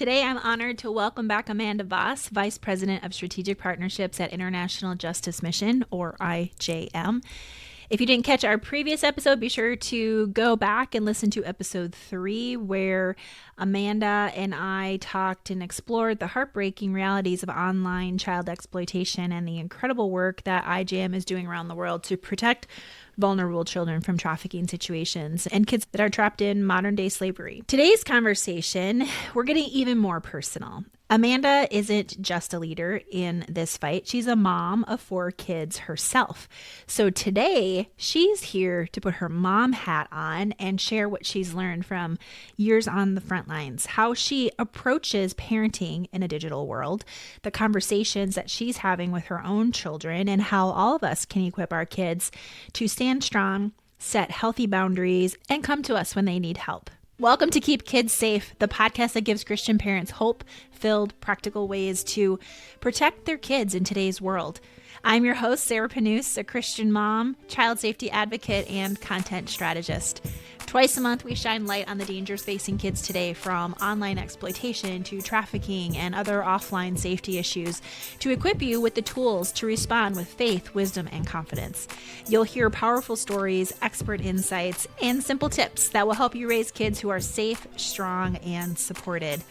Today, I'm honored to welcome back Amanda Vohs, Vice President of Strategic Partnerships at International Justice Mission, or IJM. If you didn't catch our previous episode, be sure to go back and listen to episode 3, where Amanda and I talked and explored the heartbreaking realities of online child exploitation and the incredible work that IJM is doing around the world to protect vulnerable children from trafficking situations and kids that are trapped in modern day slavery. Today's conversation, we're getting even more personal. Amanda isn't just a leader in this fight. She's a mom of 4 kids herself. So today, she's here to put her mom hat on and share what she's learned from years on the front lines, how she approaches parenting in a digital world, the conversations that she's having with her own children, and how all of us can equip our kids to stand strong, set healthy boundaries, and come to us when they need help. Welcome to Keep Kids Safe, the podcast that gives Christian parents hope-filled, practical ways to protect their kids in today's world. I'm your host, Sarah Panus, a Christian mom, child safety advocate, and content strategist. Twice a month, we shine light on the dangers facing kids today, from online exploitation to trafficking and other offline safety issues, to equip you with the tools to respond with faith, wisdom, and confidence. You'll hear powerful stories, expert insights, and simple tips that will help you raise kids who are safe, strong, and supported.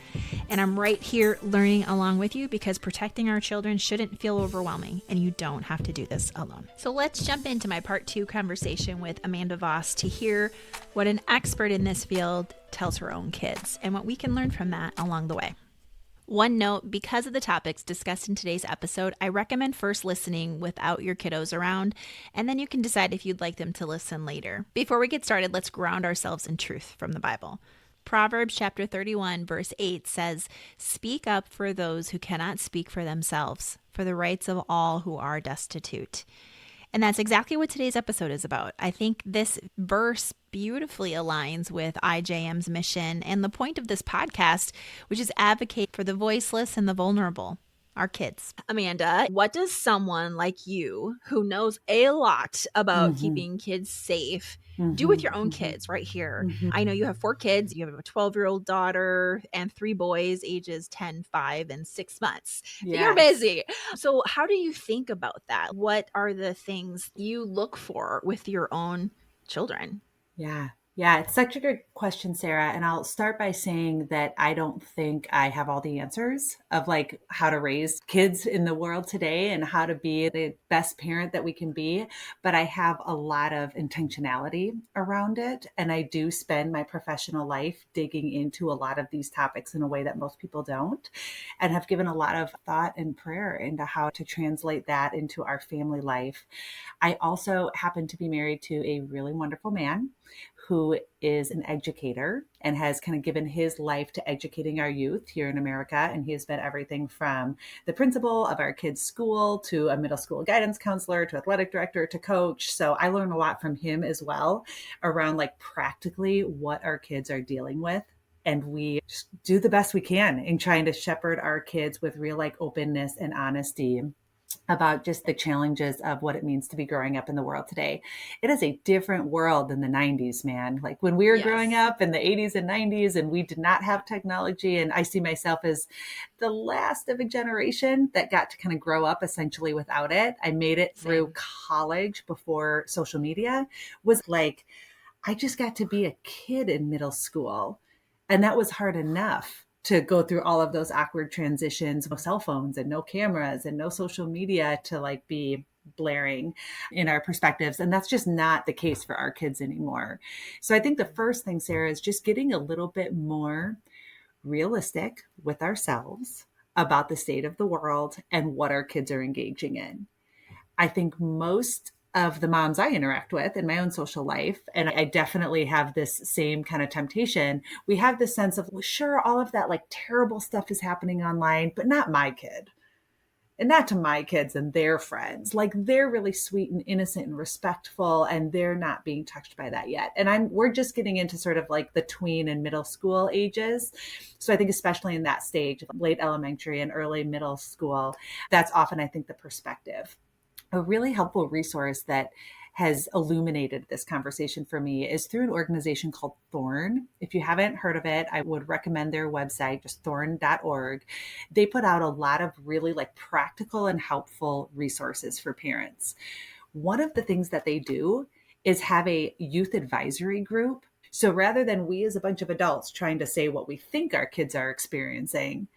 And I'm right here learning along with you, because protecting our children shouldn't feel overwhelming, and you don't have to do this alone. So let's jump into my part 2 conversation with Amanda Vohs to hear what an expert in this field tells her own kids and what we can learn from that along the way. One note, because of the topics discussed in today's episode, I recommend first listening without your kiddos around, and then you can decide if you'd like them to listen later. Before we get started, let's ground ourselves in truth from the Bible. Proverbs chapter 31, verse 8 says, "Speak up for those who cannot speak for themselves, for the rights of all who are destitute." And that's exactly what today's episode is about. I think this verse beautifully aligns with IJM's mission and the point of this podcast, which is advocate for the voiceless and the vulnerable, our kids. Amanda, what does someone like you, who knows a lot about keeping kids safe, do with your own kids right here? I know you have 4 kids. You have a 12-year-old daughter and 3 boys, ages 10, 5, and 6 months. Yes. You're busy. So how do you think about that? What are the things you look for with your own children? Yeah, it's such a good question, Sarah. And I'll start by saying that I don't think I have all the answers of like how to raise kids in the world today and how to be the best parent that we can be. But I have a lot of intentionality around it. And I do spend my professional life digging into a lot of these topics in a way that most people don't, and have given a lot of thought and prayer into how to translate that into our family life. I also happen to be married to a really wonderful man who is an educator and has kind of given his life to educating our youth here in America. And he has been everything from the principal of our kids' school to a middle school guidance counselor to athletic director to coach. So I learn a lot from him as well around like practically what our kids are dealing with. And we just do the best we can in trying to shepherd our kids with real like openness and honesty about just the challenges of what it means to be growing up in the world today. It is a different world than the 90s, man. Like when we were growing up in the 80s and 90s and we did not have technology, and I see myself as the last of a generation that got to kind of grow up essentially without it. I made it through college before social media was like, I just got to be a kid in middle school, and that was hard enough to go through all of those awkward transitions with cell phones and no cameras and no social media to like be blaring in our perspectives. And that's just not the case for our kids anymore. So I think the first thing, Sarah, is just getting a little bit more realistic with ourselves about the state of the world and what our kids are engaging in. I think most of the moms I interact with in my own social life, and I definitely have this same kind of temptation, we have this sense of, well, sure, all of that like terrible stuff is happening online, but not my kid. And not to my kids and their friends. Like they're really sweet and innocent and respectful, and they're not being touched by that yet. And we're just getting into sort of like the tween and middle school ages. So I think especially in that stage, late elementary and early middle school, that's often, I think, the perspective. A really helpful resource that has illuminated this conversation for me is through an organization called Thorn. If you haven't heard of it, I would recommend their website, just thorn.org. They put out a lot of really like practical and helpful resources for parents. One of the things that they do is have a youth advisory group. So rather than we as a bunch of adults trying to say what we think our kids are experiencing,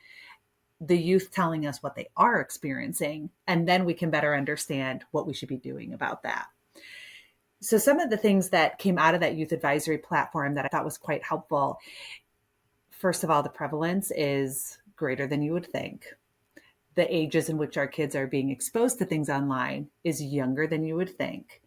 the youth telling us what they are experiencing, and then we can better understand what we should be doing about that. So some of the things that came out of that youth advisory platform that I thought was quite helpful, first of all, the prevalence is greater than you would think. The ages in which our kids are being exposed to things online is younger than you would think.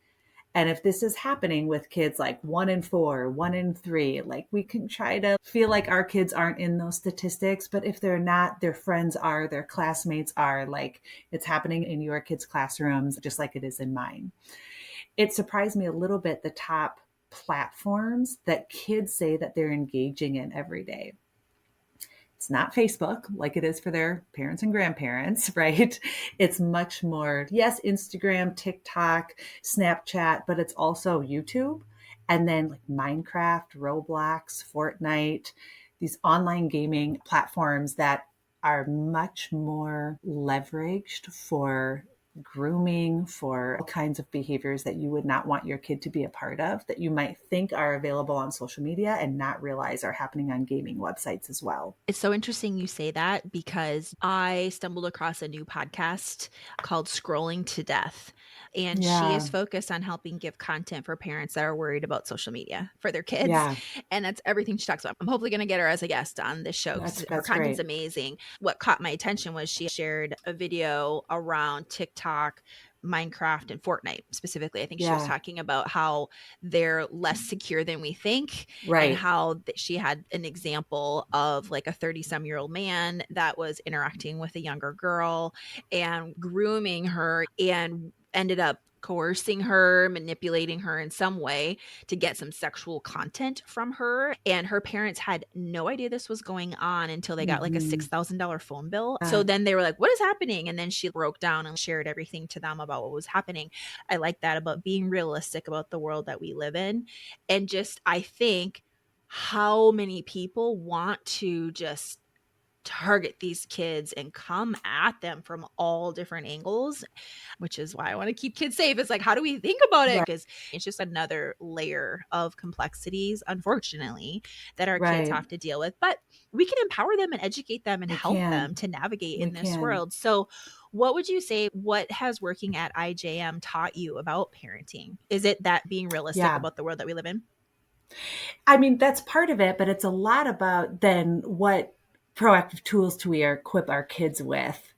And if this is happening with kids like 1 in 4, 1 in 3, like we can try to feel like our kids aren't in those statistics, but if they're not, their friends are, their classmates are, like it's happening in your kids' classrooms, just like it is in mine. It surprised me a little bit, the top platforms that kids say that they're engaging in every day. It's not Facebook like it is for their parents and grandparents, right? It's much more, yes, Instagram, TikTok, Snapchat, but it's also YouTube. And then like Minecraft, Roblox, Fortnite, these online gaming platforms that are much more leveraged for grooming, for all kinds of behaviors that you would not want your kid to be a part of, that you might think are available on social media and not realize are happening on gaming websites as well. It's so interesting you say that because I stumbled across a new podcast called Scrolling to Death. And she is Yeah. focused on helping give content for parents that are worried about social media for their kids. Yeah. And that's everything she talks about. I'm hopefully going to get her as a guest on this show because her That's content's great. amazing. What caught my attention was she shared a video around TikTok, Minecraft, and Fortnite specifically. I think she was Yeah. talking about how they're less secure than we think, and Right. how she had an example of like a 30-some-year-old man that was interacting with a younger girl and grooming her and ended up coercing her, manipulating her in some way to get some sexual content from her. And her parents had no idea this was going on until they got like a Mm-hmm. $6,000 phone bill. So Yeah. then they were like, what is happening? And then she broke down and shared everything to them about what was happening. I like that about being realistic about the world that we live in. And just, I think how many people want to just target these kids and come at them from all different angles, which is why I want to keep kids safe. It's like, how do we think about it? Right. Because it's just another layer of complexities, unfortunately, that our kids Right. have to deal with. But we can empower them and educate them and We help can. them to navigate We in this can. world. So, what would you say, what has working at IJM taught you about parenting? Is it that being realistic Yeah. about the world that we live in? I mean, that's part of it, but it's a lot about then what proactive tools do we equip our kids with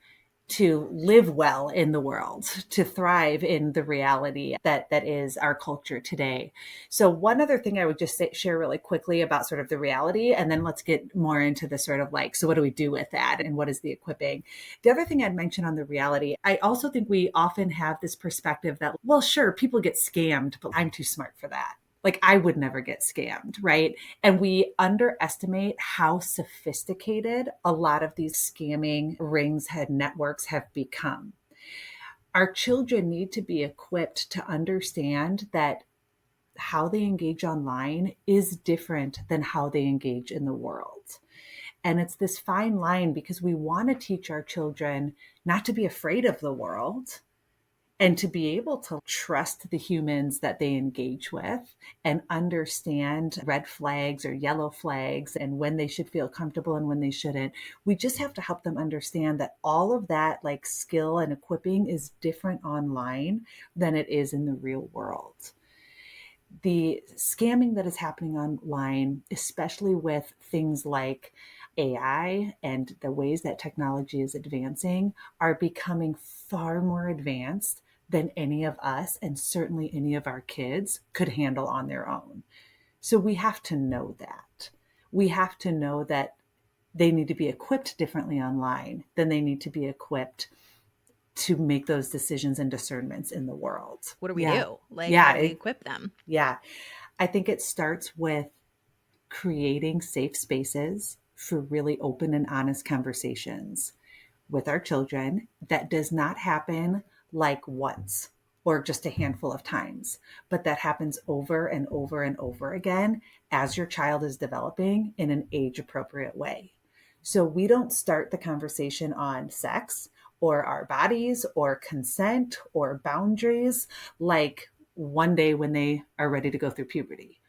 to live well in the world, to thrive in the reality that is our culture today. So one other thing I would just share really quickly about sort of the reality, and then let's get more into the sort of like, so what do we do with that and what is the equipping? The other thing I'd mention on the reality, I also think we often have this perspective that, well, sure, people get scammed, but I'm too smart for that. Like I would never get scammed, right? And we underestimate how sophisticated a lot of these scamming rings and networks have become. Our children need to be equipped to understand that how they engage online is different than how they engage in the world. And it's this fine line because we want to teach our children not to be afraid of the world, and to be able to trust the humans that they engage with and understand red flags or yellow flags and when they should feel comfortable and when they shouldn't. We just have to help them understand that all of that like skill and equipping is different online than it is in the real world. The scamming that is happening online, especially with things like AI and the ways that technology is advancing, are becoming far more advanced than any of us and certainly any of our kids could handle on their own. So we have to know that. We have to know that they need to be equipped differently online than they need to be equipped to make those decisions and discernments in the world. What do we Yeah. do? Like, how Yeah. do we equip them? Yeah. I think it starts with creating safe spaces for really open and honest conversations with our children that does not happen like once or just a handful of times, but that happens over and over and over again as your child is developing in an age appropriate way. So we don't start the conversation on sex or our bodies or consent or boundaries like one day when they are ready to go through puberty.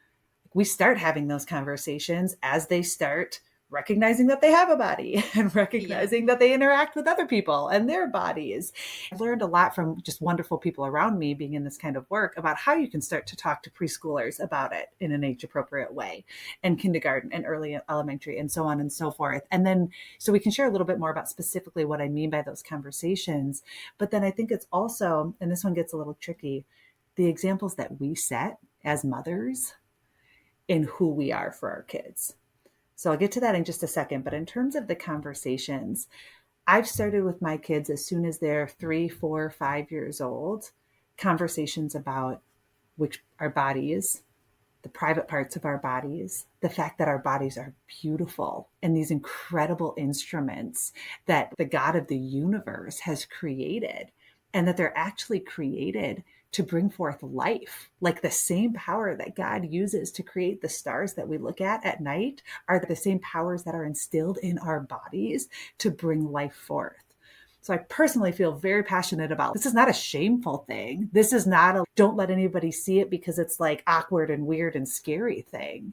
We start having those conversations as they start recognizing that they have a body and recognizing that they interact with other people and their bodies. I've learned a lot from just wonderful people around me being in this kind of work about how you can start to talk to preschoolers about it in an age appropriate way, and kindergarten and early elementary and so on and so forth. And then, so we can share a little bit more about specifically what I mean by those conversations. But then I think it's also, and this one gets a little tricky, the examples that we set as mothers in who we are for our kids. So I'll get to that in just a second. But in terms of the conversations, I've started with my kids as soon as they're 3, 4, 5 years old, conversations about which our bodies, the private parts of our bodies, the fact that our bodies are beautiful and these incredible instruments that the God of the universe has created, and that they're actually created to bring forth life. Like the same power that God uses to create the stars that we look at night are the same powers that are instilled in our bodies to bring life forth. So I personally feel very passionate about this. Is not a shameful thing. This is not a don't let anybody see it because it's like awkward and weird and scary thing.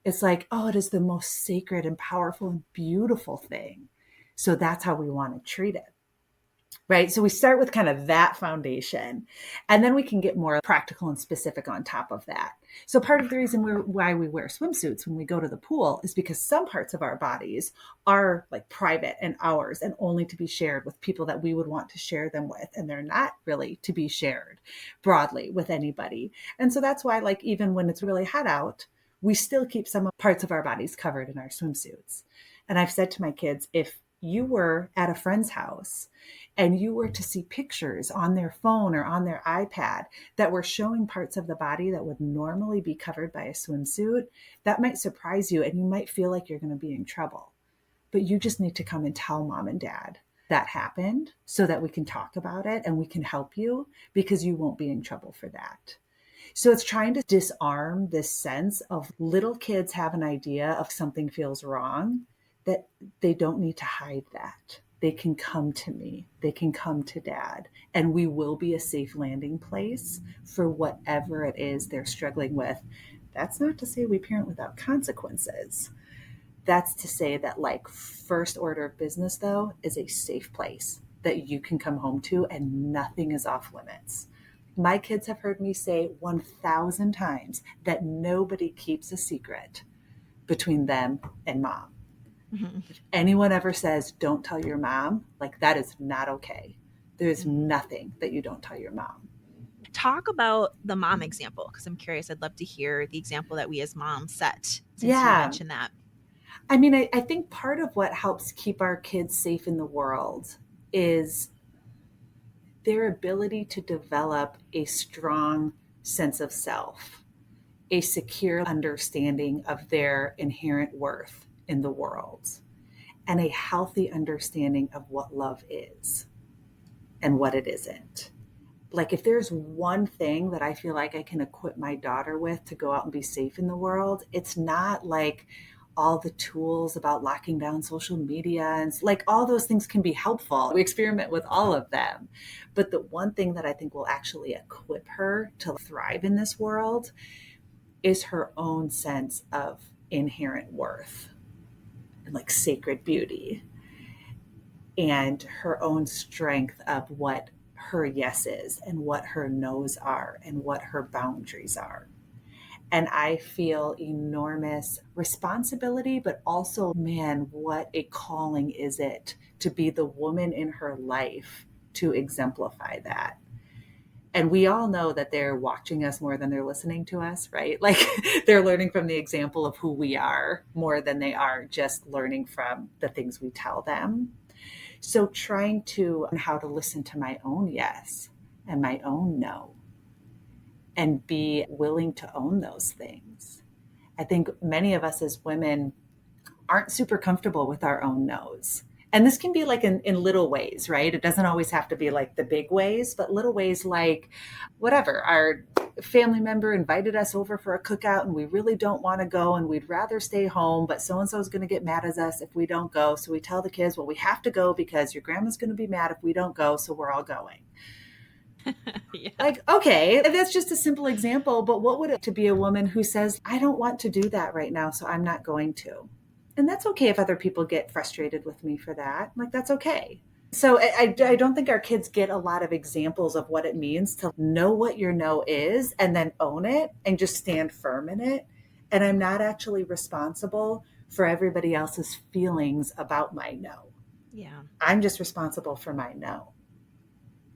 It's like, oh, it is the most sacred and powerful and beautiful thing. So that's how we want to treat it. Right. So we start with kind of that foundation, and then we can get more practical and specific on top of that. So part of the reason why we wear swimsuits when we go to the pool is because some parts of our bodies are like private and ours and only to be shared with people that we would want to share them with. And they're not really to be shared broadly with anybody. And so that's why, like, even when it's really hot out, we still keep some parts of our bodies covered in our swimsuits. And I've said to my kids, if you were at a friend's house and you were to see pictures on their phone or on their iPad that were showing parts of the body that would normally be covered by a swimsuit, that might surprise you and you might feel like you're going to be in trouble. But you just need to come and tell mom and dad that happened so that we can talk about it and we can help you, because you won't be in trouble for that. So it's trying to disarm this sense of little kids have an idea of something feels wrong, that they don't need to hide that. They can come to me. They can come to dad, and we will be a safe landing place for whatever it is they're struggling with. That's not to say we parent without consequences. That's to say that, like, first order of business, though, is a safe place that you can come home to and nothing is off limits. My kids have heard me say 1,000 times that nobody keeps a secret between them and mom. Mm-hmm. If anyone ever says, don't tell your mom, like, that is not okay. There's nothing that you don't tell your mom. Talk about the mom example, because I'm curious. I'd love to hear the example that we as moms set, since you Yeah. mentioned that. I mean, I think part of what helps keep our kids safe in the world is their ability to develop a strong sense of self, a secure understanding of their inherent worth in the world, and a healthy understanding of what love is and what it isn't. Like, if there's one thing that I feel like I can equip my daughter with to go out and be safe in the world, it's not like all the tools about locking down social media, and like all those things can be helpful. We experiment with all of them. But the one thing that I think will actually equip her to thrive in this world is her own sense of inherent worth and like sacred beauty, and her own strength of what her yes is and what her no's are and what her boundaries are. And I feel enormous responsibility, but also, man, what a calling is it to be the woman in her life to exemplify that. And we all know that they're watching us more than they're listening to us, right? Like, they're learning from the example of who we are more than they are just learning from the things we tell them. So trying to learn how to listen to my own yes and my own no, and be willing to own those things. I think many of us as women aren't super comfortable with our own no's. And this can be like in little ways, right? It doesn't always have to be like the big ways, but little ways like whatever. Our family member invited us over for a cookout and we really don't want to go and we'd rather stay home, but so and so is going to get mad at us if we don't go. So we tell the kids, well, we have to go because your grandma's going to be mad if we don't go. So we're all going. Yeah. Like, okay, that's just a simple example, but what would it to be a woman who says, I don't want to do that right now, so I'm not going to. And that's okay if other people get frustrated with me for that. Like, that's okay. So I don't think our kids get a lot of examples of what it means to know what your no is and then own it and just stand firm in it. And I'm not actually responsible for everybody else's feelings about my no. Yeah. I'm just responsible for my no.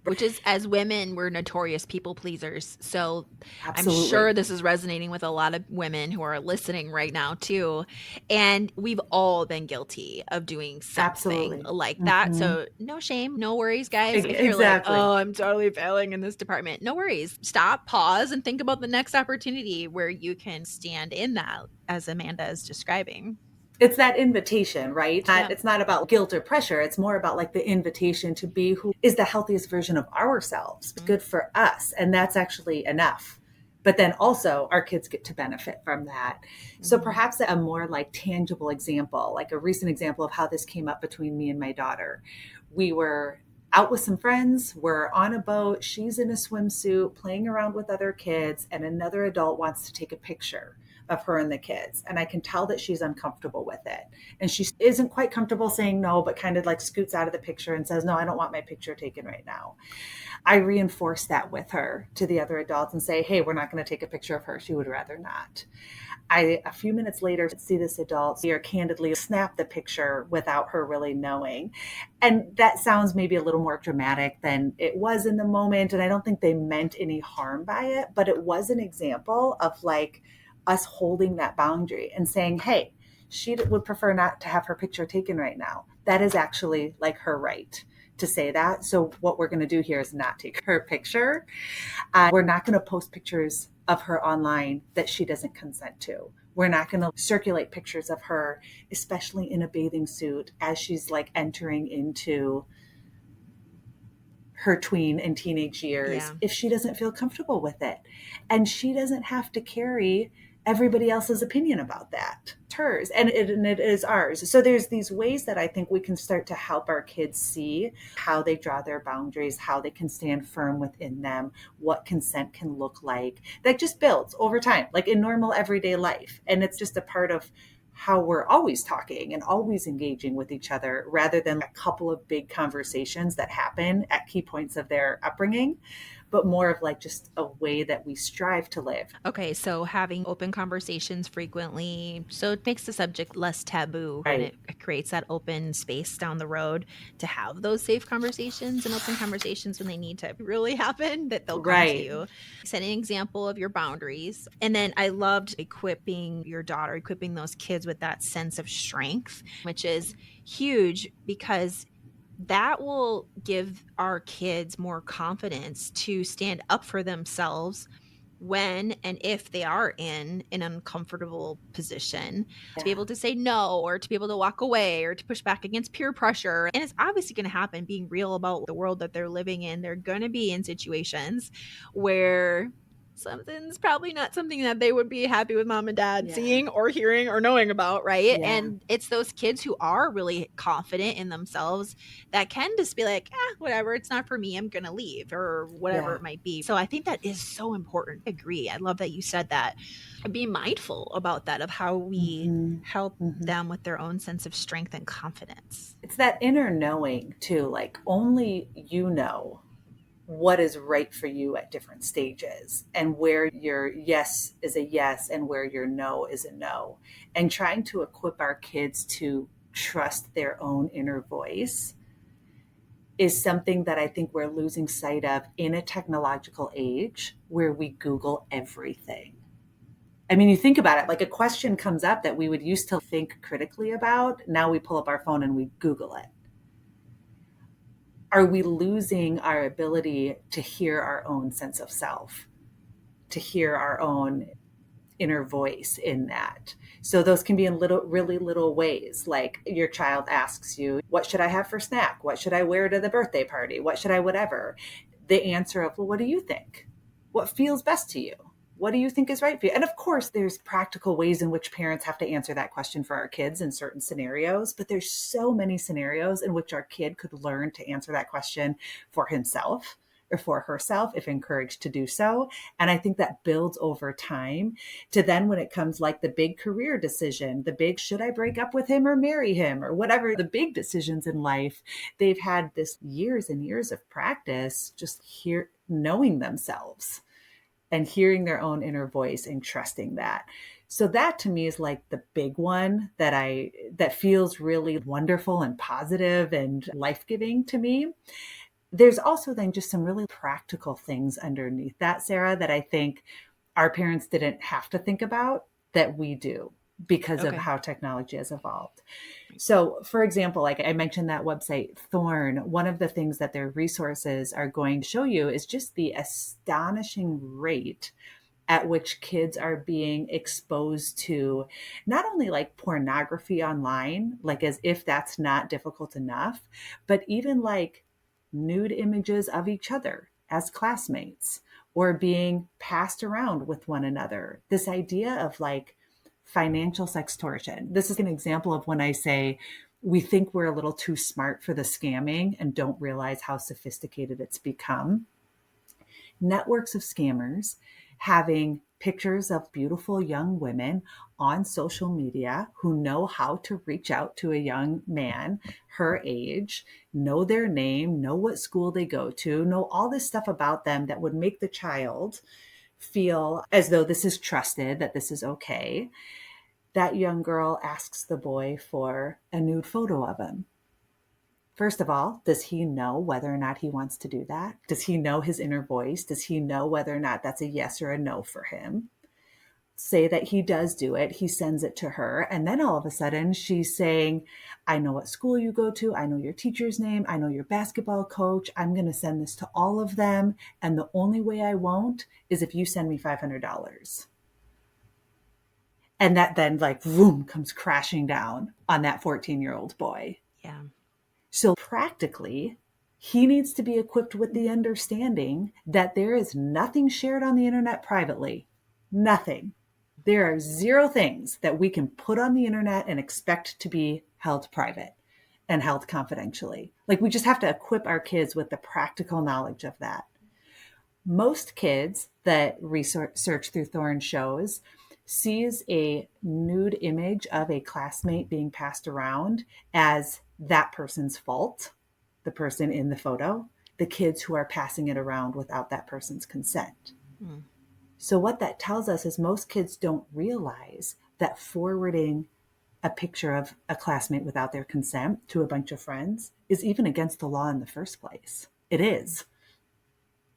Which is, as women, we're notorious people pleasers. So I'm sure Absolutely. this is resonating with a lot of women who are listening right now, too. And we've all been guilty of doing something Absolutely. like that. Mm-hmm. So no shame, no worries, guys. If you're like, Exactly. oh, I'm totally failing in this department, no worries. Stop, pause, and think about the next opportunity where you can stand in that, as Amanda is describing. It's that invitation, right? Yeah. It's not about guilt or pressure. It's more about like the invitation to be who is the healthiest version of ourselves. It's good for us. And that's actually enough. But then also our kids get to benefit from that. So Mm-hmm. perhaps a more like tangible example, like a recent example of how this came up between me and my daughter. We were out with some friends, we're on a boat, she's in a swimsuit playing around with other kids, and another adult wants to take a picture of her and the kids. And I can tell that she's uncomfortable with it. And she isn't quite comfortable saying no, but kind of like scoots out of the picture and says, no, I don't want my picture taken right now. I reinforce that with her to the other adults and say, hey, we're not going to take a picture of her. She would rather not. A few minutes later, see this adult see her candidly snap the picture without her really knowing. And that sounds maybe a little more dramatic than it was in the moment. And I don't think they meant any harm by it, but it was an example of like us holding that boundary and saying, hey, she would prefer not to have her picture taken right now. That is actually like her right to say that. So what we're going to do here is not take her picture. We're not going to post pictures of her online that she doesn't consent to. We're not going to circulate pictures of her, especially in a bathing suit, as she's like entering into her tween and teenage years Yeah. if she doesn't feel comfortable with it. And she doesn't have to carry everybody else's opinion about that. It's hers and it is ours. So there's these ways that I think we can start to help our kids see how they draw their boundaries, how they can stand firm within them, what consent can look like. That just builds over time, like in normal everyday life. And it's just a part of how we're always talking and always engaging with each other rather than a couple of big conversations that happen at key points of their upbringing, but more of like just a way that we strive to live. Okay, so having open conversations frequently, so it makes the subject less taboo and Right. it creates that open space down the road to have those safe conversations and open conversations when they need to really happen, that they'll come to Right. you. Set an example of your boundaries. And then I loved equipping your daughter, equipping those kids with that sense of strength, which is huge because that will give our kids more confidence to stand up for themselves when and if they are in an uncomfortable position, to be Yeah. able to say no or to be able to walk away or to push back against peer pressure. And it's obviously going to happen, being real about the world that they're living in. They're going to be in situations where something's probably not something that they would be happy with mom and dad Yeah. seeing or hearing or knowing about, right? Yeah. And it's those kids who are really confident in themselves that can just be like, whatever, it's not for me, I'm gonna leave, or whatever Yeah. it might be. So I think that is so important. I agree. I love that you said that. Be mindful about that, of how we Mm-hmm. help Mm-hmm. them with their own sense of strength and confidence. It's that inner knowing too, like only you know what is right for you at different stages and where your yes is a yes and where your no is a no. And trying to equip our kids to trust their own inner voice is something that I think we're losing sight of in a technological age where we Google everything. I mean, you think about it, like a question comes up that we would used to think critically about. Now we pull up our phone and we Google it. Are we losing our ability to hear our own sense of self, to hear our own inner voice in that. So those can be in really little ways. Like your child asks you, what should I have for snack? What should I wear to the birthday party? What should I, whatever? The answer of, well, what do you think? What feels best to you? What do you think is right for you? And of course, there's practical ways in which parents have to answer that question for our kids in certain scenarios, but there's so many scenarios in which our kid could learn to answer that question for himself or for herself if encouraged to do so. And I think that builds over time to then when it comes like the big career decision, the big, should I break up with him or marry him or whatever, the big decisions in life, they've had this years and years of practice just here knowing themselves and hearing their own inner voice and trusting that. So that to me is like the big one that feels really wonderful and positive and life-giving to me. There's also then just some really practical things underneath that, Sarah, that I think our parents didn't have to think about that we do because of how technology has evolved. So, for example, like I mentioned that website, Thorn, one of the things that their resources are going to show you is just the astonishing rate at which kids are being exposed to not only like pornography online, like as if that's not difficult enough, but even like nude images of each other as classmates or being passed around with one another. This idea of like financial sextortion. This is an example of when I say we think we're a little too smart for the scamming and don't realize how sophisticated it's become. Networks of scammers having pictures of beautiful young women on social media who know how to reach out to a young man her age, know their name, know what school they go to, know all this stuff about them that would make the child feel as though this is trusted, that this is okay. That young girl asks the boy for a nude photo of him. First of all, does he know whether or not he wants to do that? Does he know his inner voice? Does he know whether or not that's a yes or a no for him? Say that he does do it. He sends it to her. And then all of a sudden she's saying, I know what school you go to. I know your teacher's name. I know your basketball coach. I'm going to send this to all of them. And the only way I won't is if you send me $500. And that then like, boom, comes crashing down on that 14-year-old boy. Yeah. So practically, he needs to be equipped with the understanding that there is nothing shared on the internet privately. Nothing. There are zero things that we can put on the internet and expect to be held private and held confidentially. Like we just have to equip our kids with the practical knowledge of that. Most kids that research through Thorn shows sees a nude image of a classmate being passed around as that person's fault, the person in the photo, the kids who are passing it around without that person's consent. Mm. So what that tells us is most kids don't realize that forwarding a picture of a classmate without their consent to a bunch of friends is even against the law in the first place. It is.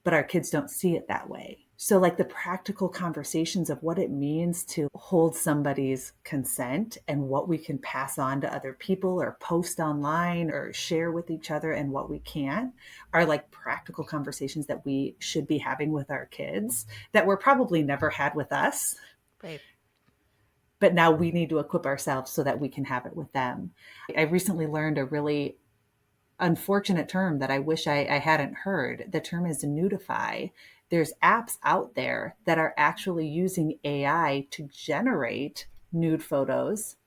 But our kids don't see it that way. So like the practical conversations of what it means to hold somebody's consent and what we can pass on to other people or post online or share with each other and what we can't are like practical conversations that we should be having with our kids that were probably never had with us. Right. But now we need to equip ourselves so that we can have it with them. I recently learned a really unfortunate term that I wish I hadn't heard. The term is nudify. There's apps out there that are actually using AI to generate nude photos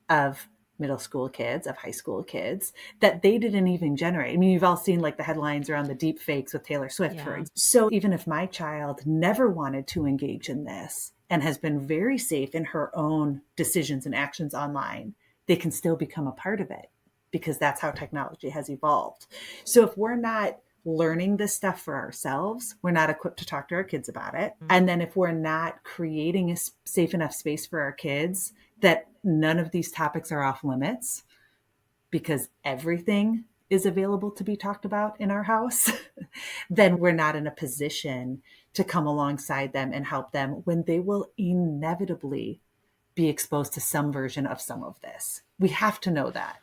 of middle school kids, of high school kids that they didn't even generate. I mean, you've all seen like the headlines around the deep fakes with Taylor Swift, for example. So even if my child never wanted to engage in this and has been very safe in her own decisions and actions online, they can still become a part of it because that's how technology has evolved. So if we're not learning this stuff for ourselves, we're not equipped to talk to our kids about it. Mm-hmm. And then if we're not creating a safe enough space for our kids that none of these topics are off limits because everything is available to be talked about in our house, then we're not in a position to come alongside them and help them when they will inevitably be exposed to some version of some of this. We have to know that.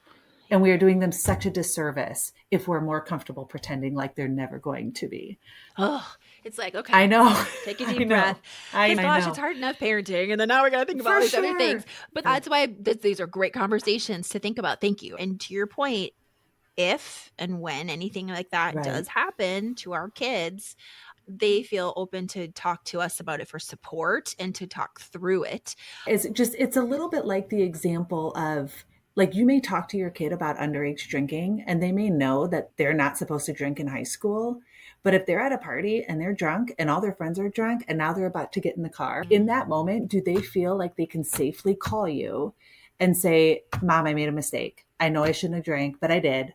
And we are doing them such a disservice if we're more comfortable pretending like they're never going to be. Oh, it's like, I okay, know. take a I deep breath. know. Because I gosh, it's know. hard enough parenting. And then now we got to think about all For these other things. sure. But that's why these are great conversations to think about. Thank you. And to your point, if and when anything like that Right. does happen to our kids, they feel open to talk to us about it for support and to talk through it. It's a little bit like the example of, like, you may talk to your kid about underage drinking and they may know that they're not supposed to drink in high school. But if they're at a party and they're drunk and all their friends are drunk and now they're about to get in the car, in that moment, do they feel like they can safely call you and say, Mom, I made a mistake. I know I shouldn't have drank, but I did.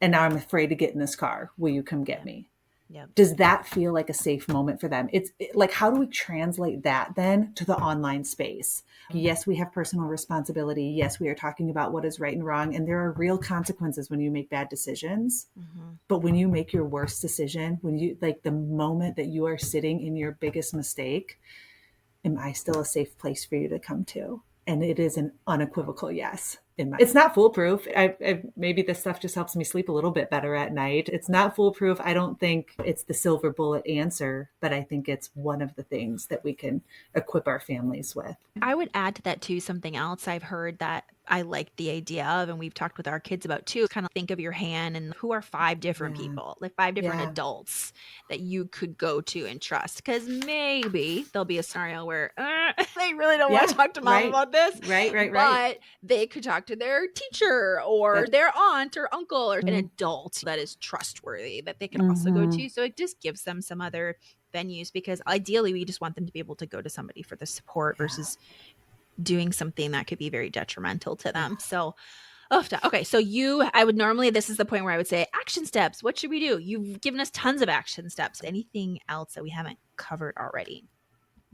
And now I'm afraid to get in this car. Will you come get Yeah. me? Yeah. Does that feel like a safe moment for them? Like, how do we translate that then to the online space? Yes, we have personal responsibility. Yes, we are talking about what is right and wrong. And there are real consequences when you make bad decisions. Mm-hmm. But when you make your worst decision, when you, like, the moment that you are sitting in your biggest mistake, am I still a safe place for you to come to? And it is an unequivocal yes. It's not foolproof. Maybe this stuff just helps me sleep a little bit better at night. It's not foolproof. I don't think it's the silver bullet answer, but I think it's one of the things that we can equip our families with. I would add to that too something else I've heard that I like the idea of, and we've talked with our kids about too. Kind of think of your hand and who are 5 different Yeah. people, like 5 different Yeah. adults that you could go to and trust. Because maybe there'll be a scenario where they really don't want to Yeah. talk to mom Right. about this, Right. but they could talk to their teacher or their aunt or uncle or an adult that is trustworthy that they could also go to. So it just gives them some other venues, because ideally we just want them to be able to go to somebody for the support versus doing something that could be very detrimental to them. So, okay. So I would normally, this is the point where I would say action steps. What should we do? You've given us tons of action steps. Anything else that we haven't covered already?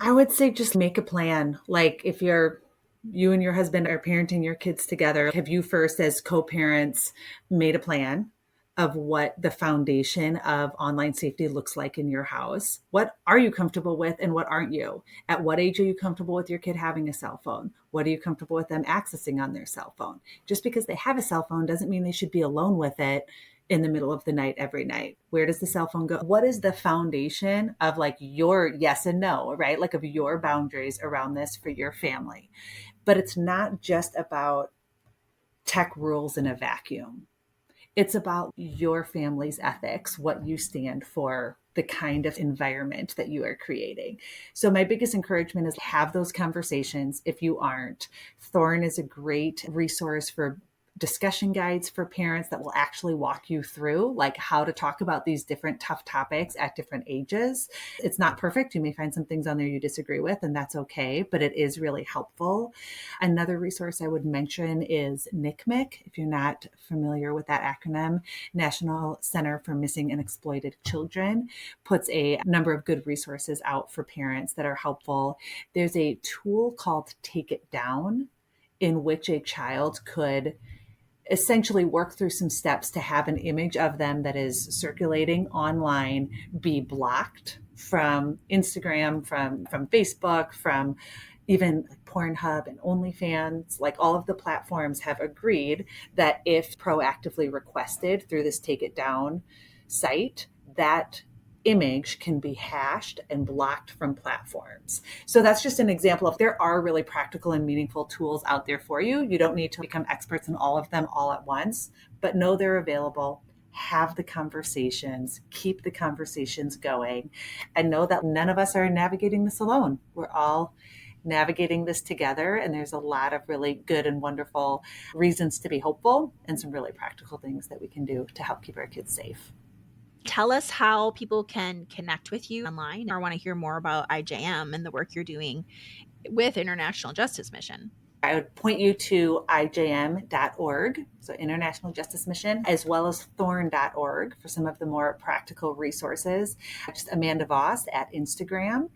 I would say just make a plan. Like, if you and your husband are parenting your kids together, have you first, as co-parents, made a plan of what the foundation of online safety looks like in your house? What are you comfortable with and what aren't you? At what age are you comfortable with your kid having a cell phone? What are you comfortable with them accessing on their cell phone? Just because they have a cell phone doesn't mean they should be alone with it in the middle of the night every night. Where does the cell phone go? What is the foundation of, like, your yes and no, right? Like, of your boundaries around this for your family. But it's not just about tech rules in a vacuum. It's about your family's ethics, what you stand for, the kind of environment that you are creating. So my biggest encouragement is have those conversations. If you aren't, Thorn is a great resource for discussion guides for parents that will actually walk you through, like, how to talk about these different tough topics at different ages. It's not perfect. You may find some things on there you disagree with, and that's okay, but it is really helpful. Another resource I would mention is NCMEC. If you're not familiar with that acronym, National Center for Missing and Exploited Children puts a number of good resources out for parents that are helpful. There's a tool called Take It Down, in which a child could essentially work through some steps to have an image of them that is circulating online be blocked from Instagram, from Facebook, from even Pornhub and OnlyFans. Like, all of the platforms have agreed that if proactively requested through this Take It Down site, that image can be hashed and blocked from platforms. So that's just an example of, there are really practical and meaningful tools out there for you. You don't need to become experts in all of them all at once, but know they're available. Have the conversations, keep the conversations going, and know that none of us are navigating this alone. We're all navigating this together, and there's a lot of really good and wonderful reasons to be hopeful, and some really practical things that we can do to help keep our kids safe. Tell us how people can connect with you online or want to hear more about IJM and the work you're doing with International Justice Mission. I would point you to IJM.org, so International Justice Mission, as well as Thorn.org for some of the more practical resources. Just Amanda Vohs at Instagram,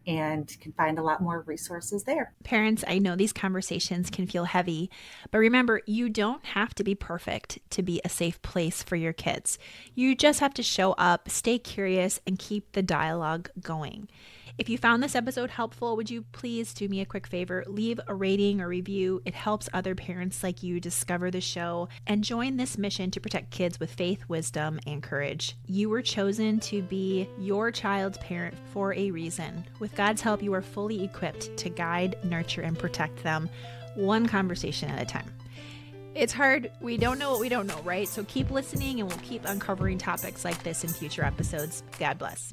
and can find a lot more resources there. Parents, I know these conversations can feel heavy, but remember, you don't have to be perfect to be a safe place for your kids. You just have to show up, stay curious, and keep the dialogue going. If you found this episode helpful, would you please do me a quick favor? Leave a rating or review. It helps other parents like you discover the show and join this mission to protect kids with faith, wisdom, and courage. You were chosen to be your child's parent for a reason. With God's help, you are fully equipped to guide, nurture, and protect them one conversation at a time. It's hard. We don't know what we don't know, right? So keep listening and we'll keep uncovering topics like this in future episodes. God bless.